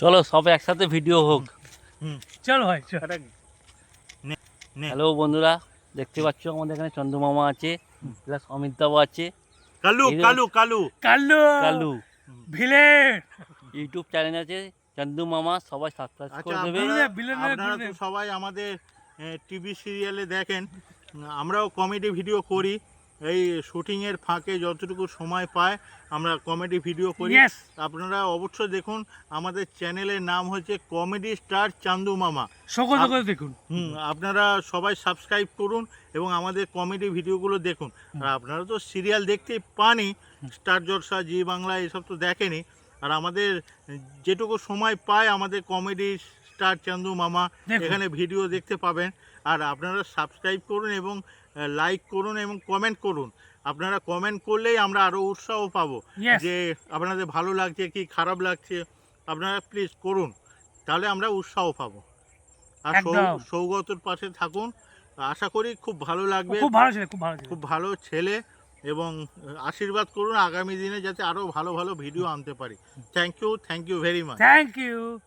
চলো সব একসাথে ভিডিও হোক। চলো ভাই চল। হ্যালো বন্ধুরা, দেখতে পাচ্ছ আমাদের এখানে চন্দু মামা আছে, প্লাস অমিত দাও আছে, কালু এই যে- Kalu Kalu Kallu Kalu. Villain. YouTube channel আছে চন্দু মামা, সবাই সাবস্ক্রাইব আচ্ছা করে দেবে। আপনারা তো সবাই আমাদের টিভি সিরিয়ালে দেখেন, আমরাও কমেডি ভিডিও করি। এই শুটিংয়ের ফাঁকে যতটুকু সময় পায় আমরা কমেডি ভিডিও করি। Yes. আপনারা অবশ্যই দেখুন, আমাদের চ্যানেলের নাম হচ্ছে কমেডি স্টার চান্দু মামা। সকল করে দেখুন। আপনারা সবাই সাবস্ক্রাইব করুন এবং আমাদের কমেডি ভিডিওগুলো দেখুন। আর আপনারা তো সিরিয়াল দেখতেই পানই, স্টার জলসা, জি বাংলা এসব তো দেখেনি। আর আমাদের যেটুকু সময় পায় আমাদের কমেডি স্টার চান্দু মামা দেখুন। এখানে ভিডিও দেখতে পাবেন। আর আপনারা সাবস্ক্রাইব করুন এবং লাইক করুন এবং কমেন্ট করুন। আপনারা কমেন্ট করলেই আমরা আরও উৎসাহ পাবো Yes. যে আপনাদের ভালো লাগছে কি খারাপ লাগছে, আপনারা প্লিজ করুন, তাহলে আমরা উৎসাহ পাবো। আর একদম। সৌগতর পাশে থাকুন, আশা করি খুব ভালো লাগবে। খুব ভালো ছেলে, খুব ভালো ছেলে। খুব ভালো ছেলে এবং আশীর্বাদ করুন আগামী দিনে যাতে আরও ভালো ভালো ভিডিও আনতে পারি। Thank you very much. Thank you.